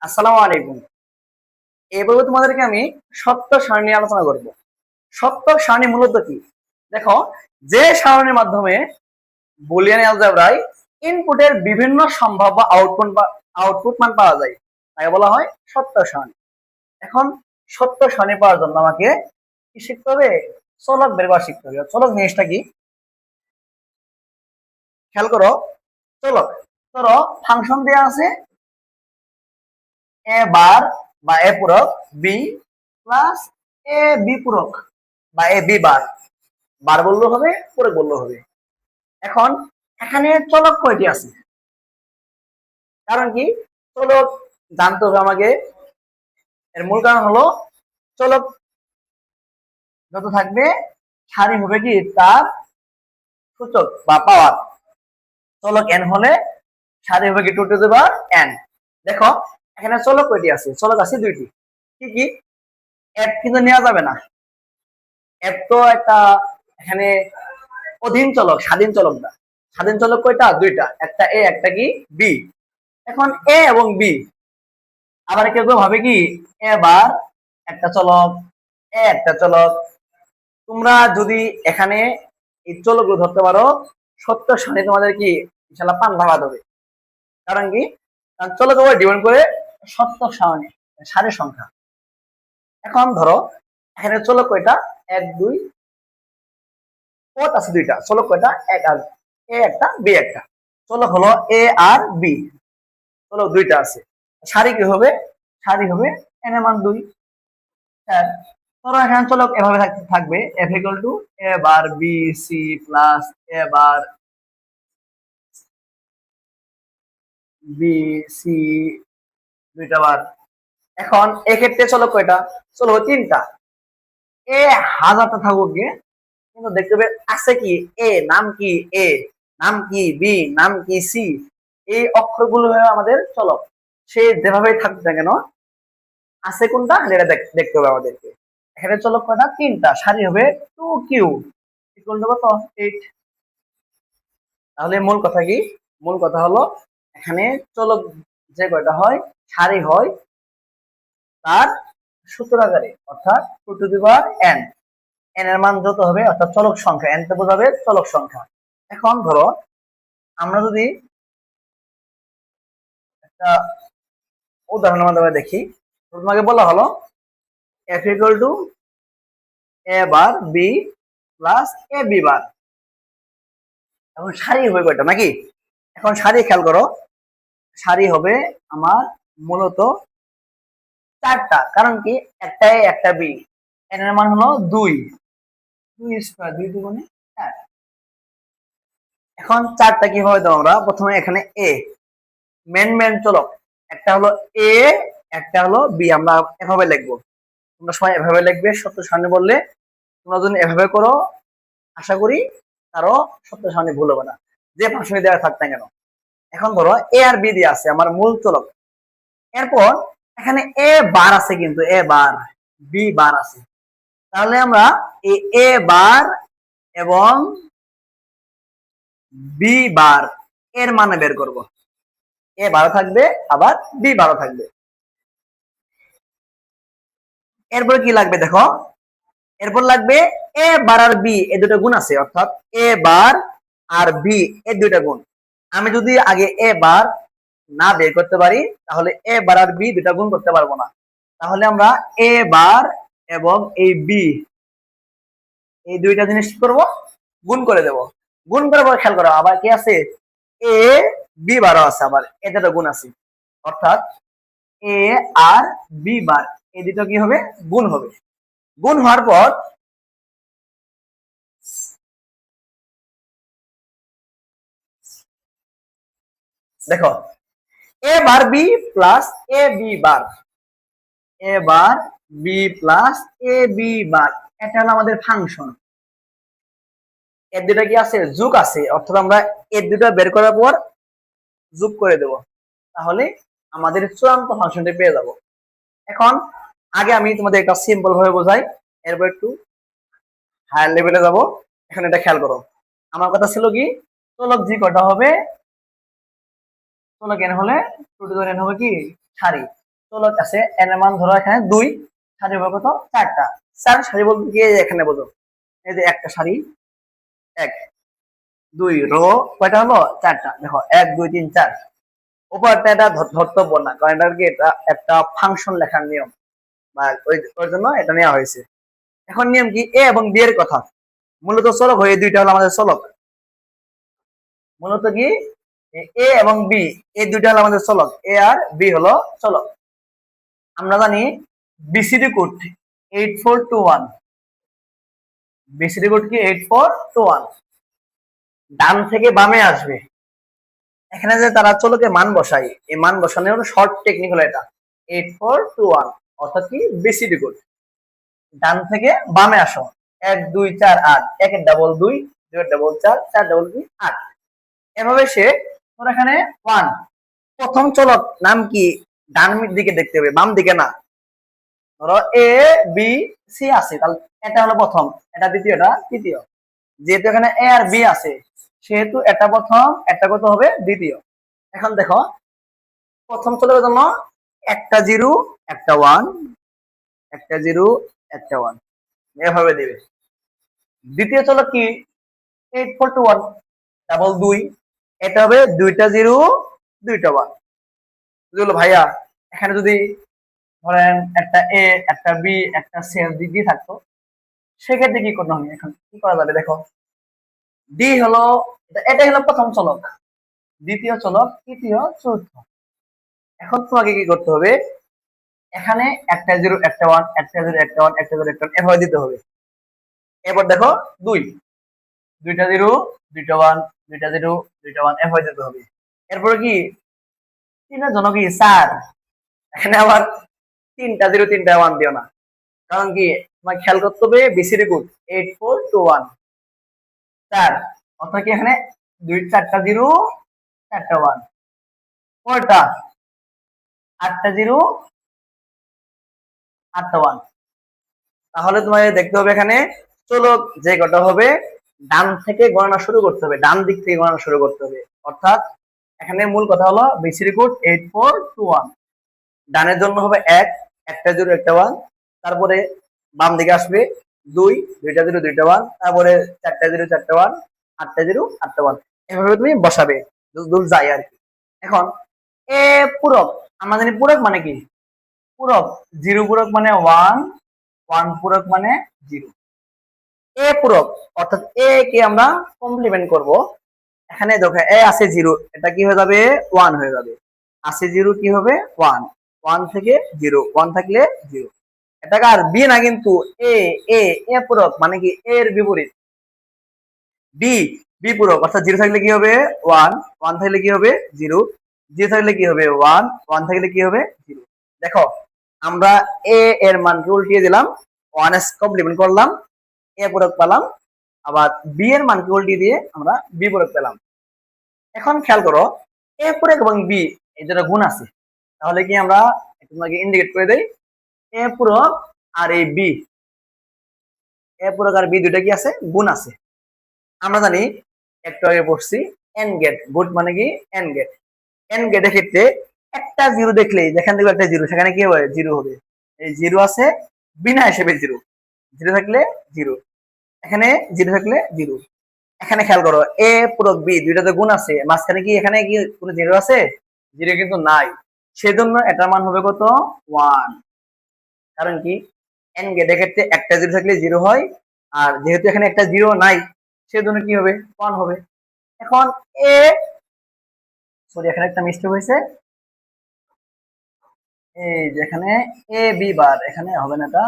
আসসালামু আলাইকুম। এবারে তোমাদেরকে আমি সত্য সারণী নিয়ে আলোচনা করব। সত্য সারণী মূলত কি? দেখো, যে সারণীর মাধ্যমে বুলিয়ান অ্যালজেব্রায় ইনপুটের বিভিন্ন সম্ভাব্য আউটপুট মান পাওয়া যায় তাকে বলা হয় সত্য সারণী। এখন সত্য সারণী পাওয়ার জন্য আমাকে কি শিখতে হবে? চলক বের করা শিখতে হবে। চলক জিনিসটা কি? খেয়াল করো, চলক ধরো ফাংশন দেওয়া আছে এ বার বা এ পূরক বি প্লাস এ বি পূরক বা এ বি বার, বার বললেও হবে, পূরক বললেও হবে। এখন এখানে চলক কয়টি আছে? কারণ কি, চলক জানতে হবে আমাকে। এর মূল কারণ হলো চলক যত থাকবে সারি হবে কি তার সূচক বা পাওয়ার। চলক এন হলে সারি হবে কি two to the power n. দেখো এখানে চলক কয়টি আছে? চলক আছে দুইটি। কি কি? এফ কিন্তু নেওয়া যাবে না। এফ তো একটা এখানে অধীন চলক, স্বাধীন চলক না। স্বাধীন চলক কয়টা? দুইটা, একটা এ একটা কি বি। এখন এ এবং বি, আবার কেউ কেউ ভাবে কি এ বার একটা চলক, এ একটা চলক। তোমরা যদি এখানে এই চলকগুলো ধরতে পারো, সত্য সারণী তোমাদের কি ইনশাল্লাহ পান ভাগাত হবে। কারণ কি, কারণ চলক উপর ডিপেন্ড করে সত্য সারণী, সারির সংখ্যা। এখন ধরো এখানে চলক কয়টা? এক দুই, পথ আছে দুইটা। চলক কয়টা? এক আর এ একটা বি একটা। চলক হলো এ আর বি, চলক দুইটা আছে। সারি কি হবে? সারি হবে এন এর মান দুই। ধরো এখানে চলক এভাবে থাকবে F equal to A bar B C plus A bar B C দুইটা বার। এখন এক্ষেত্রে চলক কয়টা? চলক তিনটা। এ হাজারটা থাকুক গিয়ে, কিন্তু দেখতে হবে আছে কি এ, নাম কি এ, নাম কি বি, নাম কি সি। এই অক্ষরগুলো হয়ে আমাদের চলক। সে যেভাবে থাকুক না কেন, আছে কোনটা এটা দেখতে হবে আমাদেরকে। এখানে চলক কয়টা? তিনটা। সারি হবে টু কিউ ইকুয়াল টু কত? 8। তাহলে মূল কথা কি? মূল কথা হলো এখানে চলক যে কয়টা হয়, সারি হয় তার সূত্র আকারে, অর্থাৎ two to the power n. N এর মান যত হবে, অর্থাৎ চলক সংখ্যা, এন তে বোঝাবে চলক সংখ্যা। এখন ধরো আমরা যদি একটা উদাহরণের মাধ্যমে দেখি, তোমাকে বলা হলো F equal to A bar B plus A B bar. এখন সারি হবে কয়টা নাকি? এখন সারি খেয়াল করো, সারি হবে আমার মূলত চারটা। কারণ কি, একটা এ একটা বি, এন এর মান হলো দুই, দুই স্কোয়ার, দুই দুগুণে চার। এখন চারটা কিভাবে দেবো আমরা? প্রথমে এখানে এ মেন চলক, একটা হলো এ একটা হলো বি, আমরা এভাবে লিখবো। তোমরা সবাই এভাবে লিখবে সত্য সারণী বললে। তোমরা যদি এভাবে করো, আশা করি কারো সত্য সারণী ভুল হবে না, যে ফাংশনে দেওয়া থাক না কেন। এখন ধরো এ আর বি দিয়ে আছে আমার মূল চলক। এরপর এখানে এ বার আছে, কিন্তু এ বার বি বার আছে। তাহলে আমরা এই এ বার এবং বি বার এর মানে বের করব। এ 12 থাকবে, আবার বি 12 থাকবে। এরপরে কি লাগবে দেখো, এরপর লাগবে এ বার আর বি এ দুটো গুণ আছে, অর্থাৎ এ বার আর বি এর দুইটা গুণ। আমি যদি আগে এ বার না বের করতে পারি, তাহলে এ বার আর বি দুটা গুণ করতে পারবো না। তাহলে আমরা এ বার এবং এই বি এই দুইটা জিনিস কি করবো? গুণ করে দেব। গুণ করার পর খেয়াল করো আবার কি আছে, এ বি বারও আছে, আবার এ দুটো গুণ আছে। অর্থাৎ এ আর বি বার এই দুটো কি হবে? গুণ হবে। গুণ হওয়ার পর দেখো এ bar B plus A B bar, A bar B plus A B বার, এটা হলো আমাদের ফাংশন। এর দুটা কি আছে? যোগ আছে, অর্থাৎ আমরা এর দুটা বের করার পর যোগ করে দেব, তাহলে আমাদের চূড়ান্ত ফাংশনটি পেয়ে যাব। এখন আগে আমি তোমাদের একটা সিম্পল ভাবে বোঝাই, এরপর একটু হায়ার লেভেলে যাব। এখন এটা খেয়াল করো, আমার কথা ছিল কি, চলক জি কটা হবে? চলক এন হলে টু টু এন হবে কি সারি। চলক আছে এন এর মান ধরো এখানে 2, সারি হবে কত 4টা। 4 সারি বলতে কি এখানে বোঝো, এই যে একটা সারি 1 2 রো কয়টা হলো 4টা, দেখো 1 2 3 4। উপরটা এটা ধর্তব্য না, কারণ এটা কি এটা একটা ফাংশন লেখার নিয়ম, বা ওই জন্য এটা নেওয়া হয়েছে। এখন নিয়ম কি, এ এবং বি এর কথা, মূলত চলক হয়ে দুইটা হলো আমাদের চলক। মূলত কি এ এবং বি এই দুইটা হলো আমাদের চলক, এ আর বি হলো চলক। আমরা জানি বিসিডি কোড 8421, বিসিডি কোড কি 8421, ডান থেকে বামে আসবে। এখানে যে তারা চলকে মান বসায়, এই মান বসানোর শর্ট টেকনিক হলো এটা 8421, অর্থাৎ কি বিসিডি কোড ডান থেকে বামে আসো, 1 2 4 8, 1 এর ডাবল 2, 2 এর ডাবল 4, 4 ডাবল 2 8। এভাবে সে তোর এখানে 1, প্রথম চলক নাম কি ডান দিকে দেখতে হবে, বাম দিকে না। ধরো এ বি সি আছে, তাহলে এটা হলো প্রথম, এটা দ্বিতীয়, এটা তৃতীয়। যেহেতু এখানে এ আর বি আছে, সেহেতু এটা প্রথম, এটা কত হবে দ্বিতীয়। এখন দেখো প্রথম চলকের জন্য একটা 0 একটা 1, একটা 0 একটা 1, এভাবে দিবে। দ্বিতীয় চলক কি 8421, ডাবল 2, এটা হবে দুইটা 0 দুইটা 1। বুঝলো ভাইয়া? এখানে যদি ধরেন একটা এ একটা বি একটা সি দিয়ে থাকতো, সেক্ষেত্রে কি করতে হবে, এখন কি করা যাবে দেখো, ডি হলো এটাই হলো প্রথম চলক, দ্বিতীয় চলক, তৃতীয়, চতুর্থ। এখন তোমাকে কি করতে হবে, এখানে একটা 0 একটা 1, একটা 0 একটা 1, একটা 0 একটা 1 এভাবে দিতে হবে। এবার দেখো 2, দুইটা 0 দুইটা 1, দুইটা 0 দুইটা 1 এভাবে দিতে হবে। এরপরে কি তিনের জন্য কি 4, এখানে আবার তিনটা 0 তিনটা 1 দিও না, কারণ কি তোমার খেয়াল করতে হবে বিসিডি কোড 8421 4, অর্থাৎ কি এখানে 4টা 0 4টা 1, কয়টা 8টা 0 8টা 1। তাহলে তোমাকে দেখতে হবে এখানে চলক যে কটা হবে ডান থেকে গণনা শুরু করতে হবে, ডান দিক থেকে গণনা শুরু করতে হবে। অর্থাৎ এখানে মূল কথা হলো বিসিডি কোড 8421, ডানের জন্য হবে 1, একটা 0 একটা 1, তারপরে বাম দিকে আসবে 2, দুইটা 0 দুইটা 1, তারপরে 4টা 0 4টা 1, 8টা 0 8টা 1, এভাবে তুমি বসাবে দূর যায় আর কি। এখন এ পূরক, আমরা জানি পূরক মানে কি, পূরক 0 পূরক মানে 1, 1 পূরক মানে 0। এ পূরক অর্থাৎ এ কে আমরা কমপ্লিমেন্ট করব। এখানে দেখো এ আছে 0, এটা কি হয়ে যাবে 1 হয়ে যাবে, আছে 0 কি হবে 1, 1 থেকে 0, 1 থাকলে 0। এটাকে আর বি না, কিন্তু এ এ এ পূরক মানে কি এর বিপরীত, বি বি পূরক, অর্থাৎ 0 থাকলে কি হবে 1, 1 থাকলে কি হবে 0, 0 থাকলে কি হবে 1, 1 থাকলে কি হবে 0। দেখো আমরা এ এর মানকে উল্টিয়ে দিলাম, 1 এস কমপ্লিমেন্ট করলাম, এ পূরক পেলাম, আবার বি এর মানকে উল্টিয়ে দিয়ে আমরা বি পূরক পেলাম। এখন খেয়াল করো এ পূরক এবং বি এই দুটো গুণ আছে, তাহলে কি আমরা তোমাকে ইন্ডিকেট করে দেই এ পূরক আর এই বি, এ পূরক আর বি দুটো কি আছে গুণ আছে। আমরা জানি একটু আগে পড়ছি এন গেট, গুড মানে কি এন গেট, এন গেটের ক্ষেত্রে একটা 0 দেখলেই যেখান থেকে একটা 0 সেখানে কি হবে 0 হবে, এই 0 আছে বিনা হিসেবে 0, 0 থাকলে 0, এখানে 0 থাকলে 0। এখানে খেয়াল করো এ পূরক বি দুইটাতে গুণ আছে, মাঝখানে কি এখানে কি কোনো 0 আছে, 0 কিন্তু নাই, সেজন্য এটার মান হবে কত 1। কারণ কি এন গেটের ক্ষেত্রে একটা 0 থাকলে 0 হয়, আর যেহেতু এখানে একটা 0 নাই সেজন্য কি হবে 1 হবে। এখন এ সরি এখানে একটা মিস্টেক হয়েছে, এই যেখানে এ বি বার এখানে হবে না, এটা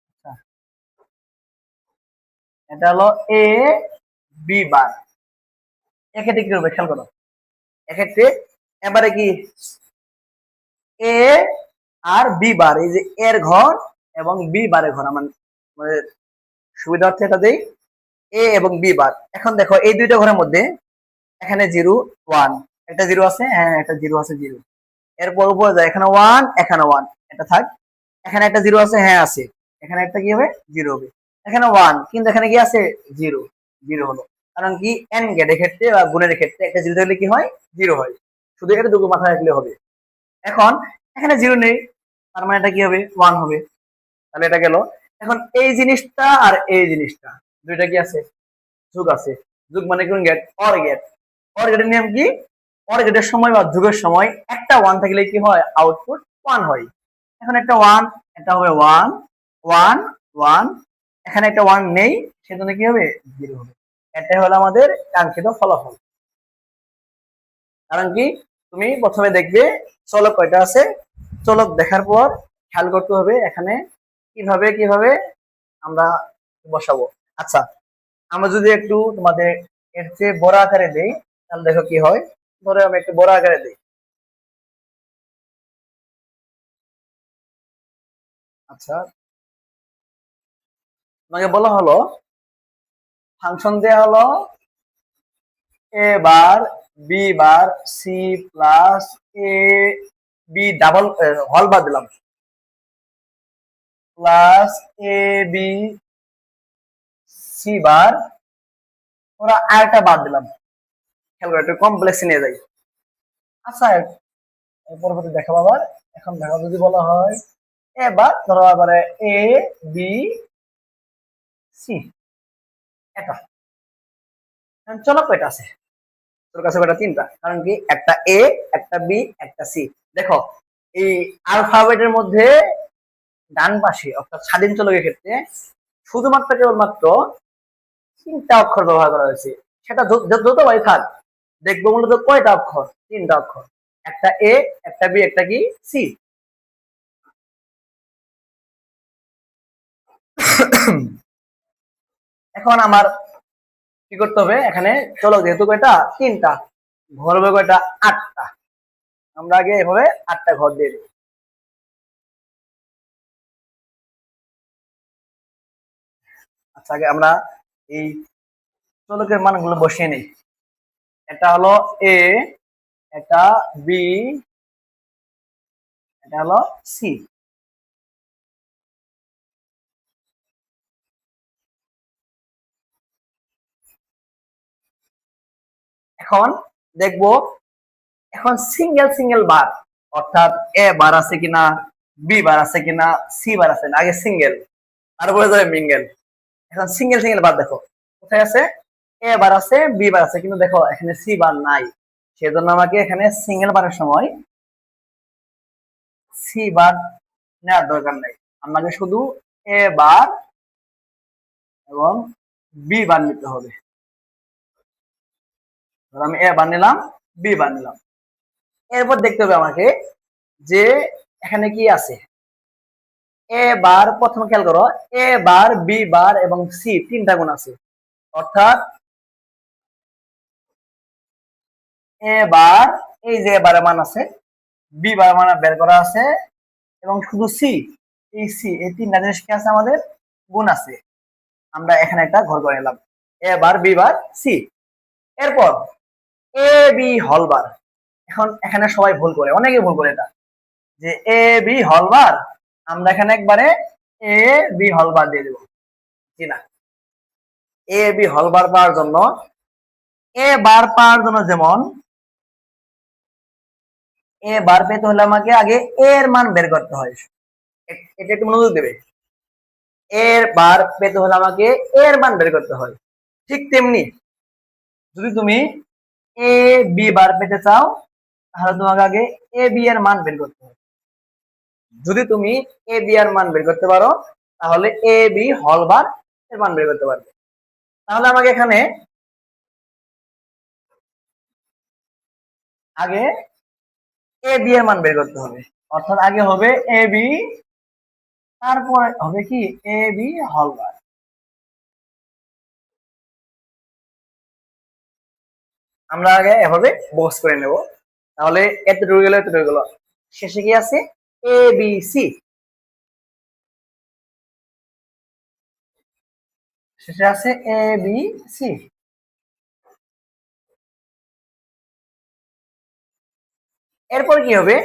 আচ্ছা, এটা হলো এ বি বার। এক্ষেত্রে কি করবে খেয়াল করো, এক্ষেত্রে এবারে কি এ আর বি বার, এই যে এর ঘর এবং বি বারের ঘর আমার আমাদের সুবিধার্থে এটা দেই এ এবং বি বার। এখন দেখো এই দুইটা ঘরের মধ্যে এখানে 0 1, একটা 0 আছে, হ্যাঁ একটা 0 আছে 0, এরপর উপরে যায় এখানে 1 এখানে 1, এটা থাক, এখানে একটা 0 আছে, হ্যাঁ আছে, এখানে একটা কি হবে 0 হবে, এখানে 1 কিন্তু এখানে কি আছে 0, 0 হলো। কারণ কি এন গেটের ক্ষেত্রে বা গুণের ক্ষেত্রে একটা 0 থাকলে কি হয় 0 হয়, শুধু এটা দুটো মাথায় রাখলে হবে। এখন এখানে জিরো নেই, তার মানে এটা কি হবে, 1 হবে। তাহলে এটা গেল। এখন এই জিনিসটা আর এই জিনিসটা দুইটা কি আছে, যোগ আছে। যোগ মানে কোন গেট, অর গেট। অর গেটের নিয়ম কি, অর গেটের সময় বা যোগের সময় একটা 1 থাকলে কি হয়, আউটপুট 1 হয়। এখন একটা 1, এটা হবে 1 1 1, এখানে একটা 1 নেই, সেজন্য কি হবে, 0 হবে। এটা হলো আমাদের কাঙ্ক্ষিত ফলাফল। কারণ কি, তুমি প্রথমে দেখবে চলক কয়টা আছে, চলক দেখার পর খেয়াল করতে হবে এখানে কিভাবে কিভাবে আমরা বসাবো। আচ্ছা, আমরা যদি একটু তোমাদের এর চেয়ে বড় আকারে দেই, তাহলে দেখো কি হয়। ধরো আমি একটু বড় আকারে দিই। আচ্ছা, তোমাকে বলা হলো ফাংশন দেয়া হলো A bar B bar C plus A B double whole bar দিলাম, plus A B C bar, ওরা আরেকটা বাদ দিলাম। খেয়াল করে একটু কমপ্লেক্সে নিয়ে যাই। আচ্ছা, পরবর্তী দেখাবো আবার। এখন দেখো যদি বলা হয় এবার ধরো এবারে এ বি সি, এটা চলো কয়টা আছে, তোর কাছে কয়টা, তিনটা। কারণ কি, একটা এ, একটা বি, একটা সি। দেখো এই আলফাবেটের মধ্যে ডান পাশে অর্থাৎ স্বাধীন চলকের ক্ষেত্রে শুধুমাত্র কেবলমাত্র তিনটা অক্ষর ব্যবহার করা হয়েছে। সেটা যত ভাই থাক, দেখবো মূলত কয়টা অক্ষর, তিনটা অক্ষর। একটা এ, একটা বি, একটা কি সি। এখন আমার কি করতে হবে, এখানে চলো যেহেতু কয়টা, তিনটা, ঘর হবে কয়টা, 8টা। আমরা আগে এভাবে 8টা ঘর দিয়ে দিই। আচ্ছা, আগে আমরা এই চলকের মানগুলো বসিয়ে নিই। এটা হলো এ, এটা বি, এটা হলো সি। এখন দেখবো, এখন সিঙ্গেল সিঙ্গেল বার, অর্থাৎ এ বার আছে কিনা, বি বার আছে কিনা, সি বার আছে না, আগে সিঙ্গেল, তারপরে যাবে মিঙ্গেল। এখন সিঙ্গেল সিঙ্গেল বার দেখো কোথায় আছে, এ বার আছে, বি বার আছে, কিন্তু দেখো এখানে সি বার নাই। সেজন্য আমাকে এখানে সিঙ্গেল বারের সময় সি বার নেওয়ার দরকার নাই, আমাকে শুধু এ বার এবং বি বার নিতে হবে। আমি এ বার নিলাম, বি বার নিলাম। এরপর দেখতে হবে আমাকে যে এখানে কি আছে, এ বার, প্রথমে খেয়াল করো, এ বার, বি বার এবং সি তিনটা গুণ আছে। অর্থাৎ এ বার, এই যে এবারে মান আছে, বি বার মান বের করা আছে, এবং শুধু সি, এই সি, এই তিনটা জিনিস কি আছে আমাদের, গুণ আছে। আমরা এখানে একটা ঘর করে নিলাম, এ বার, বি বার, সি। এরপর এ বি হল বার। এখন এখানে সবাই ভুল করে, অনেকে ভুল করে এটা, যে এ বি হল বার, আমরা এখানে একবারে এ বি হল বার দিয়ে দেবো। জি না, এ বি হল বার পাওয়ার জন্য, এ বার পাওয়ার জন্য যেমন এ বার পেতে হলে আমাকে আগে এর মান বের করতে হয়। এটা একটু মনোযোগ দেবে, এর বার পেতে হলে আমাকে এর মান বের করতে হয়। ঠিক তেমনি যদি তুমি এ বি বার পেতে চাও, তাহলে তোমাকে আগে এ বি এর মান বের করতে হবে। যদি তুমি এ বি এর মান বের করতে পারো, তাহলে এ বি হল বার এর মান বের করতে পারবে। তাহলে আমাকে এখানে আগে এ বি এর মান বের করতে হবে। অর্থাৎ আগে হবে এ বি, তারপরে হবে কি এ বি হল বার। আমরা আগে এভাবে বক্স করে নেব। তাহলে এতটুকু গেল, এতটুকু গেল, শেষে কি আছে, এ বি সি। শেষে আছে এ বি সি। এরপর কি হবে,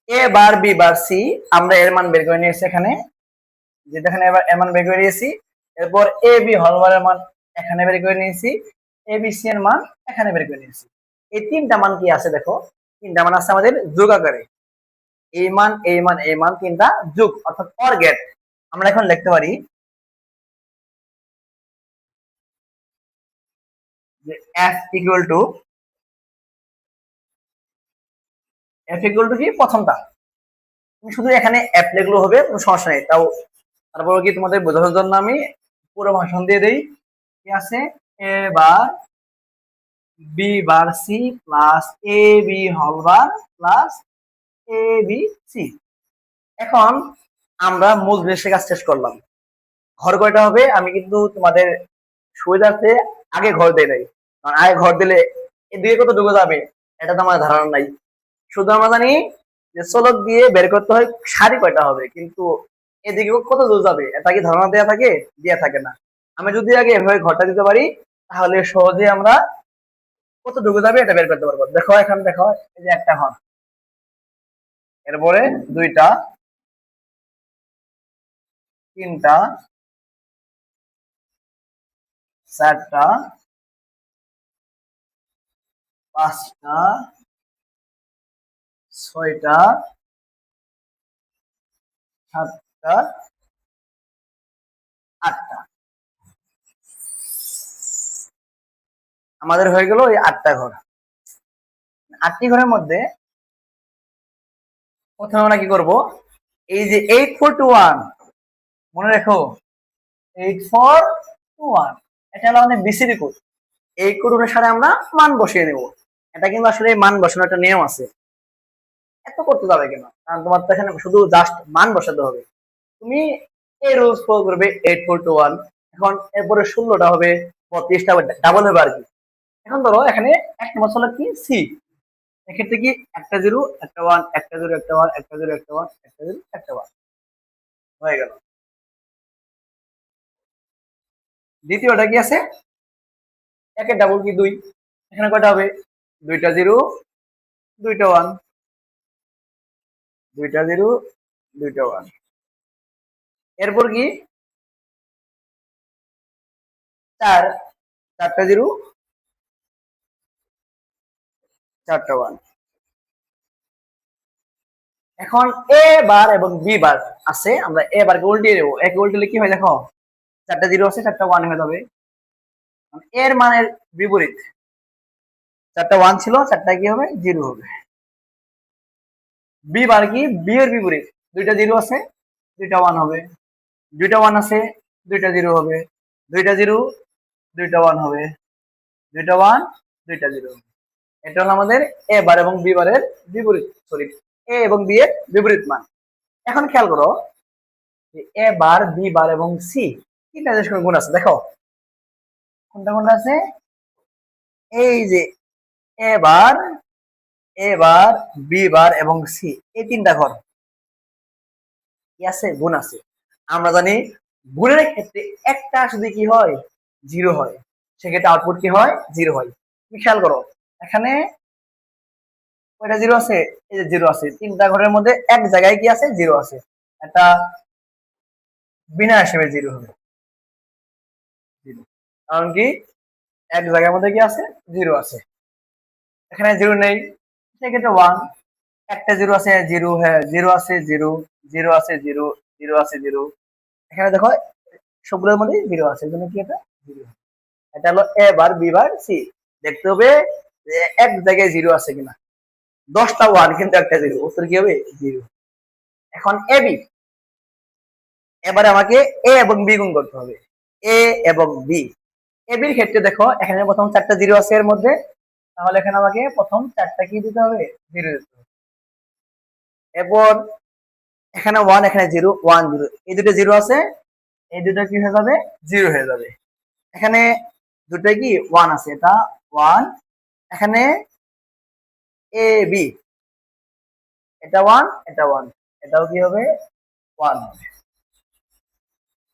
এ বার বি বার সি, আমরা এর মান বের করে নিয়েছি এখানে, যেটা এখানে এবার এর মান বের করে নিয়েছি। এরপর এ বি হল বারের মান এখানে বের করে নিয়েছি, এ বি সি এর মান এখানে বের করে নিয়েছি। এই তিনটা মান কি আছে দেখো, তিনটা মান আছে আমাদের যোগ আকারে। এই মান এই মান এই মান তিনটা যোগ অর্থাৎ অর গেট। আমরা এখন লিখতে পারি যে f ইকুয়াল টু কি প্রথমটা, তুমি শুধু এখানে f লিখলেও হবে, কোনো সমস্যা নেই। তাও তারপরে কি তোমাদের বোঝানোর জন্য আমি পুরো ভাষণ দিয়ে দেই। কি আছে, a bar b bar c plus a b whole bar plus a b c। এখন আমরা মূল জিনিসের কাজ শেষ করলাম। ঘর কয়টা হবে আমি কিন্তু তোমাদের সুবিধার্থে আগে ঘর দেয় নাই, কারণ আগে ঘর দিলে এদিকে কত ঢুকে যাবে এটা তো আমার ধারণা নাই। শুধু আমরা জানি যে চলক দিয়ে বের করতে হয় সারি কয়টা হবে, কিন্তু এদিকে কত দূর যাবে এটা কি ধারণা দেওয়া থাকে? দেওয়া থাকে না। আমি যদি আগে এভাবে ঘরটা দিতে পারি তাহলে সহজে আমরা কত ঢুকে যাবে এটা বের করতে পারবো। দেখো এখানে দেখো, এই যে একটা ঘর, এরপরে দুইটা, তিনটা, চারটা, পাঁচটা, ছয়টা, সাতটা, আটটা। আমাদের হয়ে গেল এই 8টা ঘর। 8টি ঘরের মধ্যে প্রথমে আমরা কি করব, এই যে 8421 মনে রেখো, 8421 এটা হলো আমাদের বিসিবি কোড। এই কোড অনুসারে আমরা মান বসিয়ে নেব। এটা কিন্তু আসলে মান বসানোর একটা নিয়ম আছে, এত করতে যাবে কেন? কারণ তোমার তো এখানে শুধু জাস্ট মান বসাতে হবে। তুমি এই রুলস ফলো করবে 8421। এখন এরপরে 16টা হবে, 32টা হবে, ডাবল হবে আর কি। এখন ধরো এখানে এক নম্বর হলো কি সি, এক্ষেত্রে কি একটা জিরো একটা ওয়ান, একটা জিরো একটা ওয়ান, একটা জিরো একটা ওয়ান, একটা জিরো একটা ওয়ান হয়ে গেল। দ্বিতীয়টা কি আছে, একের ডাবল কি দুই, এখানে কয়টা হবে, দুইটা জিরো দুইটা ওয়ান, দুইটা জিরো দুইটা ওয়ান। এরপর কি চার, চারটা জিরো চারটা ওয়ান। এখন এ বার এবং বি বার আছে, আমরা এ বারকে উল্টিয়ে দেবো। একে উল্টিলে কি হয় দেখো, চারটা জিরো আছে, চারটা ওয়ান হয়ে যাবে। এর মানের বিপরীত, চারটা ওয়ান ছিল, চারটা কি হবে জিরো হবে। বি বার কি, বি এর বিপরীত, দুইটা জিরো আছে দুইটা ওয়ান হবে, দুইটা ওয়ান আছে দুইটা জিরো হবে, দুইটা জিরো দুইটা ওয়ান হবে, দুইটা ওয়ান দুইটা জিরো। এটা হলো আমাদের এ বার এবং বি বারের বিপরীত, সরি এ এবং বি এর বিপরীত মান। এখন খেয়াল করো এ বার বি বার এবং সি তিনটা জিনিস গুণ আছে, দেখো কোনটা কোনটা আছে, এই যে এ বার এ বার বি বার এবং সি, এই তিনটা ঘর কি আছে, গুণ আছে। আমরা জানি গুণের ক্ষেত্রে একটা যদি কি হয় জিরো হয়, সেক্ষেত্রে আউটপুট কি হয় জিরো হয়। তুমি খেয়াল করো এখানে কয়টা জিরো আছে, এই যে জিরো আছে, তিনটা ঘরের মধ্যে এক জায়গায় কি আছে জিরো আছে, এটা বিনা হিসেবে জিরো হবে, জিরো। কারণ কি এক জায়গার মধ্যে কি আছে জিরো আছে, এখানে জিরো নেই, সেক্ষেত্রে ওয়ান। একটা জিরো আছে জিরো, হ্যাঁ জিরো আছে জিরো, জিরো আছে জিরো, জিরো আছে জিরো। এখানে দেখো সবগুলোর মধ্যে জিরো আছে, এই জন্য কি এটা জিরো। এটা হলো A bar B bar C. দেখতে হবে যে এক জায়গায় জিরো আছে কিনা, 10টা ওয়ান কিন্তু একটা জিরো, উত্তর কি হবে জিরো। এখন এ বি, এবারে আমাকে এ এবং বি গুণ করতে হবে, এ এবং বি। এ বির ক্ষেত্রে দেখো এখানে প্রথম চারটা জিরো আছে এর মধ্যে, তাহলে এখানে আমাকে প্রথম চারটা কি দিতে হবে, জিরো দিতে হবে। এরপর এখানে ওয়ান, এখানে জিরো, ওয়ান জিরো, এই দুটো জিরো আছে, এই দুটো কি হয়ে যাবে জিরো হয়ে যাবে। এখানে দুটো কি ওয়ান আছে, এটা ওয়ান, এখানে এ বি, এটা ওয়ান এটা ওয়ান, এটাও কি হবে ওয়ান হবে।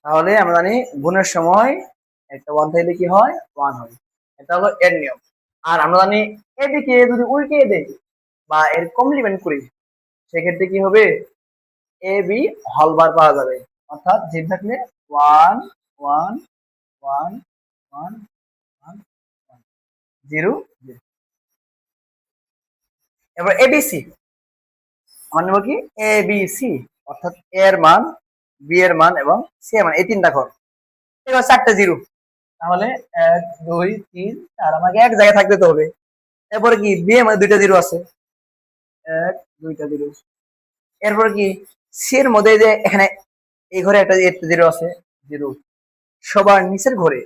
তাহলে আমরা জানি গুণের সময় একটা ওয়ান থাকলে কি হয় ওয়ান হয়, এটা হলো এর নিয়ম। আর আমরা জানি এদিকে যদি উল্টে দেই বা এর কমপ্লিমেন্ট করি, সেক্ষেত্রে কি হবে এ বি হলবার পাওয়া যাবে, অর্থাৎ জিরো থাকলে one one one one one zero zero. এবার এবিসি, আমার নেব কি এ বি সি, অর্থাৎ এ এর মান, বি এর মান এবং সি এর মান, এই তিনটা ঘর। এবার 4টা জিরো, তাহলে 1 2 3 4, আমাকে এক জায়গায় থাকতে তো হবে। এরপরে কি বি এর মধ্যে 2টা জিরো আছে, 1 2টা জিরো। এরপরে কি সি এর মধ্যে যে এখানে এই ঘরে একটা জিরো আছে, জিরো। সবার নিচের ঘরে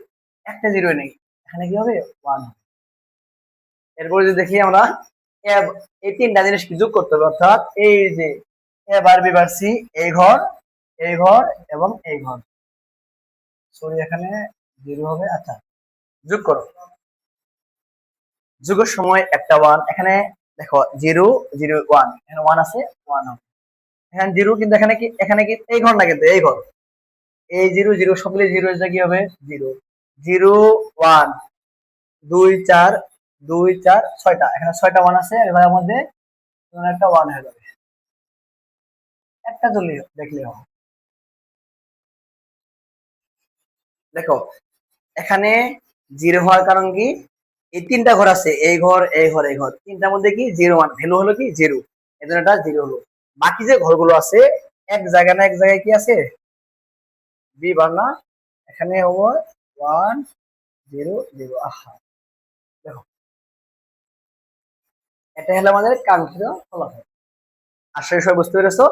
একটা জিরো নেই, এখানে কি হবে 1। এরপরে যদি দেখি আমরা এই তিনটা জিনিস কি যোগ করতে হবে, অর্থাৎ এই যে এ বার বি বার সি, এই ঘর, এই ঘর এবং এই ঘর, সরি এখানে জিরো হবে। আচ্ছা, যোগ করো। যোগের সময় একটা ওয়ান, এখানে দেখো জিরো জিরো ওয়ান, এখানে ওয়ান আছে, ওয়ান হবে। এখানে জিরো, কিন্তু এখানে কি এই ঘর না, কিন্তু এই ঘর, এই জিরো জিরো সবগুলো জিরো এর জায়গায় হবে জিরো জিরো ওয়ান, 2 4 2 4 6টা, এখানে 6টা ওয়ান আছে, এর মধ্যে একটা ওয়ান হয়ে যাবে, একটা চলে দেখলে হবে। দেখো এখানে জিরো হওয়ার কারণ কি, এই তিনটা ঘর আছে, এই ঘর এই ঘর এই ঘর, তিনটার মধ্যে কি জিরো ওয়ান ভ্যালু হলো কি জিরো, এই জন্য এটা জিরো হলো। বাকি যে ঘরগুলো আছে এক জায়গায় না এক জায়গায় কি আছে বি বার না, এখানে হবো 1 0 0। আহা, দেখো এটা হলো আমাদের কাঙ্ক্ষিত ফলাফল। আশা করি সবাই বুঝতে পেরেছো।